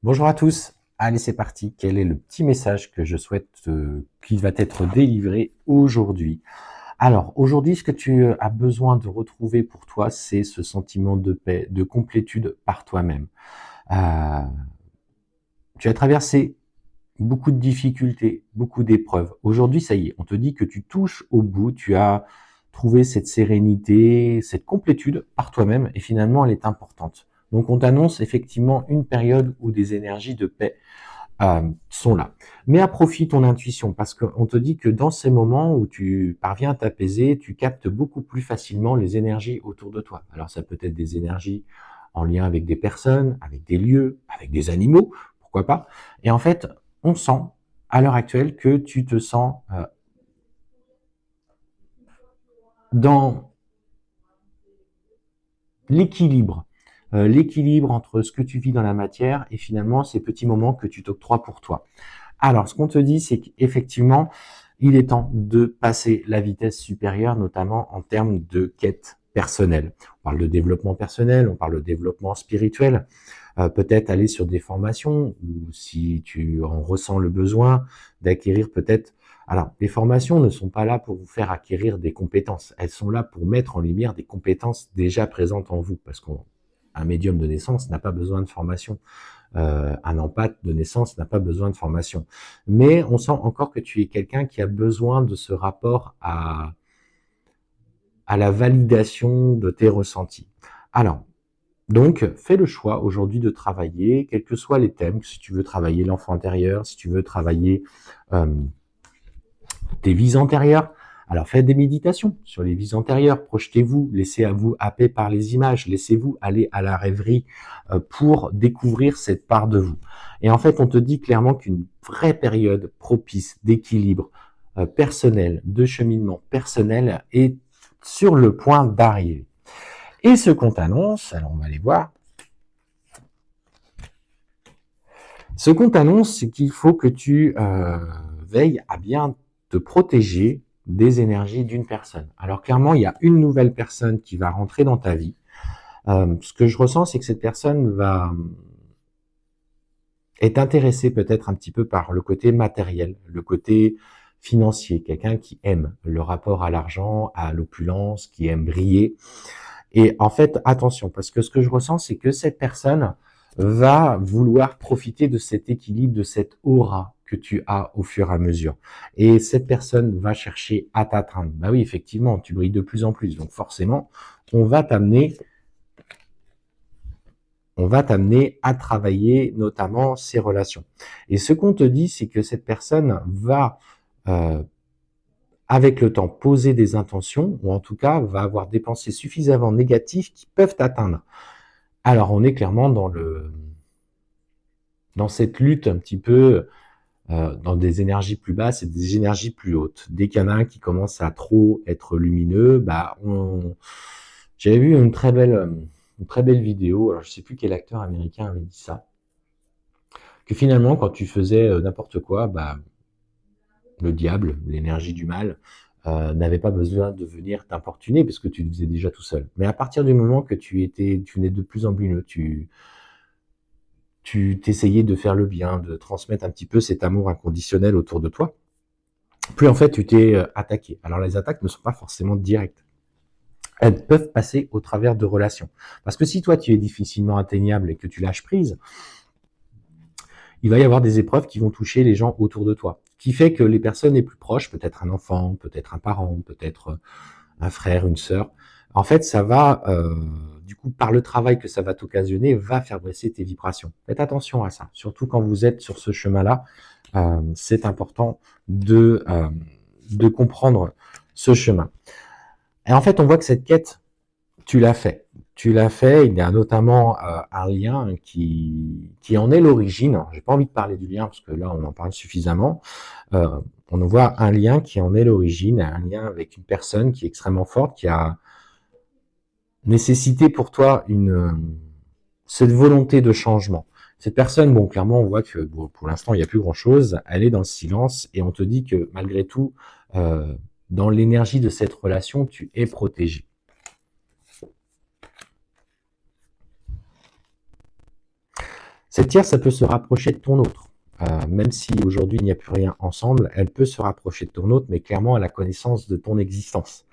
Bonjour à tous. Allez, c'est parti. Quel est le petit message que je souhaite qui va être délivré aujourd'hui? Alors, aujourd'hui, ce que tu as besoin de retrouver pour toi, c'est ce sentiment de paix, de complétude par toi-même. Euh, Tu as traversé beaucoup de difficultés, beaucoup d'épreuves. Aujourd'hui, ça y est, on te dit que tu touches au bout, tu as trouvé cette sérénité, cette complétude par toi-même, et finalement, elle est importante. Donc, on t'annonce effectivement une période où des énergies de paix sont là. Mets à profit ton intuition parce qu'on te dit que dans ces moments où tu parviens à t'apaiser, tu captes beaucoup plus facilement les énergies autour de toi. Alors ça peut être des énergies en lien avec des personnes, avec des lieux, avec des animaux, pourquoi pas. Et en fait, on sent à l'heure actuelle que tu te sens dans l'équilibre. L'équilibre entre ce que tu vis dans la matière et finalement ces petits moments que tu t'octroies pour toi. Alors, ce qu'on te dit, c'est qu'effectivement, il est temps de passer la vitesse supérieure, notamment en termes de quête personnelle. On parle de développement personnel, on parle de développement spirituel, peut-être aller sur des formations, ou si tu en ressens le besoin, d'acquérir peut-être... Alors, les formations ne sont pas là pour vous faire acquérir des compétences, elles sont là pour mettre en lumière des compétences déjà présentes en vous, parce qu'un médium de naissance n'a pas besoin de formation. Un empathe de naissance n'a pas besoin de formation. Mais on sent encore que tu es quelqu'un qui a besoin de ce rapport à la validation de tes ressentis. Alors, donc, fais le choix aujourd'hui de travailler, quels que soient les thèmes, si tu veux travailler l'enfant intérieur, si tu veux travailler euh, tes vies antérieures. Alors faites des méditations sur les vies antérieures, projetez-vous, laissez-vous happer par les images, laissez-vous aller à la rêverie pour découvrir cette part de vous. Et en fait, on te dit clairement qu'une vraie période propice d'équilibre personnel, de cheminement personnel est sur le point d'arriver. Et ce qu'on t'annonce, alors on va aller voir, ce qu'on t'annonce, c'est qu'il faut que tu veilles à bien te protéger des énergies d'une personne. Alors clairement, il y a une nouvelle personne qui va rentrer dans ta vie. Ce que je ressens, c'est que cette personne est intéressée peut-être un petit peu par le côté matériel, le côté financier, quelqu'un qui aime le rapport à l'argent, à l'opulence, qui aime briller. Et en fait, attention, parce que ce que je ressens, c'est que cette personne va vouloir profiter de cet équilibre, de cette aura que tu as au fur et à mesure. Et cette personne va chercher à t'atteindre. Bah oui, effectivement, tu brilles de plus en plus. Donc forcément, on va t'amener à travailler notamment ces relations. Et ce qu'on te dit, c'est que cette personne va euh, avec le temps, poser des intentions, ou en tout cas, va avoir des pensées suffisamment négatives qui peuvent t'atteindre. Alors, on est clairement dans cette lutte un petit peu, dans des énergies plus basses et des énergies plus hautes. Dès qu'il y en a un qui commence à trop être lumineux, j'avais vu une très belle vidéo, alors je sais plus quel acteur américain avait dit ça, que finalement, quand tu faisais n'importe quoi, le diable, l'énergie du mal, n'avait pas besoin de venir t'importuner parce que tu le faisais déjà tout seul. Mais à partir du moment que tu venais de plus en plus lumineux, tu t'essayais de faire le bien, de transmettre un petit peu cet amour inconditionnel autour de toi, plus en fait tu t'es attaqué. Alors les attaques ne sont pas forcément directes. Elles peuvent passer au travers de relations. Parce que si toi tu es difficilement atteignable et que tu lâches prise, il va y avoir des épreuves qui vont toucher les gens autour de toi. Ce qui fait que les personnes les plus proches, peut-être un enfant, peut-être un parent, peut-être un frère, une sœur, en fait, ça va, du coup, par le travail que ça va t'occasionner, va faire baisser tes vibrations. Faites attention à ça, surtout quand vous êtes sur ce chemin-là. C'est important de comprendre ce chemin. Et en fait, on voit que cette quête, tu l'as fait. Tu l'as fait. Il y a notamment un lien qui en est l'origine. J'ai pas envie de parler du lien parce que là, on en parle suffisamment. Euh, on voit un lien qui en est l'origine, un lien avec une personne qui est extrêmement forte, qui a nécessité pour toi cette volonté de changement. Cette personne, bon, clairement, on voit que bon, pour l'instant, il n'y a plus grand-chose. Elle est dans le silence et on te dit que malgré tout, euh, dans l'énergie de cette relation, tu es protégé. Cette tierce, ça peut se rapprocher de ton autre. Même si aujourd'hui il n'y a plus rien ensemble, elle peut se rapprocher de ton autre, mais clairement elle a connaissance de ton existence.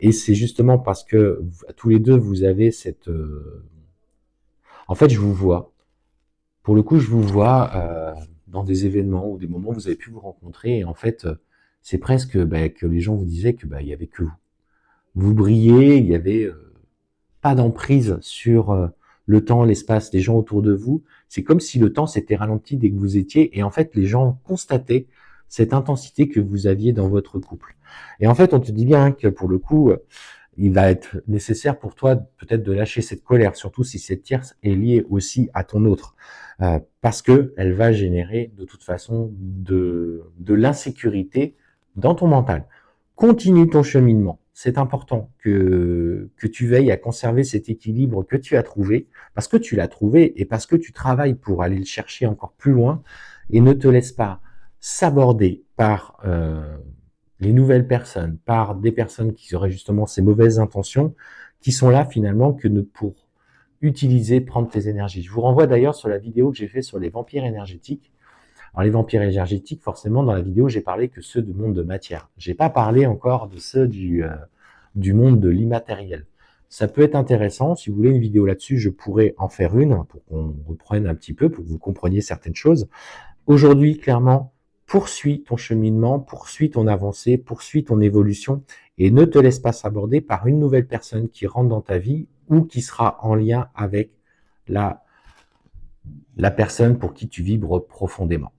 Et c'est justement parce que tous les deux vous avez cette... En fait, je vous vois. Pour le coup, je vous vois dans des événements ou des moments où vous avez pu vous rencontrer. Et en fait, c'est presque que les gens vous disaient que il y avait que vous. Vous brillez, il y avait pas d'emprise sur le temps, l'espace, les gens autour de vous. C'est comme si le temps s'était ralenti dès que vous étiez. Et en fait, les gens constataient cette intensité que vous aviez dans votre couple. Et en fait, on te dit bien que pour le coup, il va être nécessaire pour toi peut-être de lâcher cette colère, surtout si cette tierce est liée aussi à ton autre, parce que elle va générer de toute façon de l'insécurité dans ton mental. Continue ton cheminement. C'est important que tu veilles à conserver cet équilibre que tu as trouvé, parce que tu l'as trouvé et parce que tu travailles pour aller le chercher encore plus loin, et ne te laisse pas s'aborder par les nouvelles personnes, par des personnes qui auraient justement ces mauvaises intentions, qui sont là finalement que pour utiliser, prendre tes énergies. Je vous renvoie d'ailleurs sur la vidéo que j'ai fait sur les vampires énergétiques. Alors les vampires énergétiques, forcément, dans la vidéo, j'ai parlé que ceux du monde de matière. J'ai pas parlé encore de ceux du monde de l'immatériel. Ça peut être intéressant. Si vous voulez une vidéo là-dessus, je pourrais en faire une pour qu'on reprenne un petit peu, pour que vous compreniez certaines choses. Aujourd'hui, clairement, poursuis ton cheminement, poursuis ton avancée, poursuis ton évolution et ne te laisse pas s'aborder par une nouvelle personne qui rentre dans ta vie ou qui sera en lien avec la personne pour qui tu vibres profondément.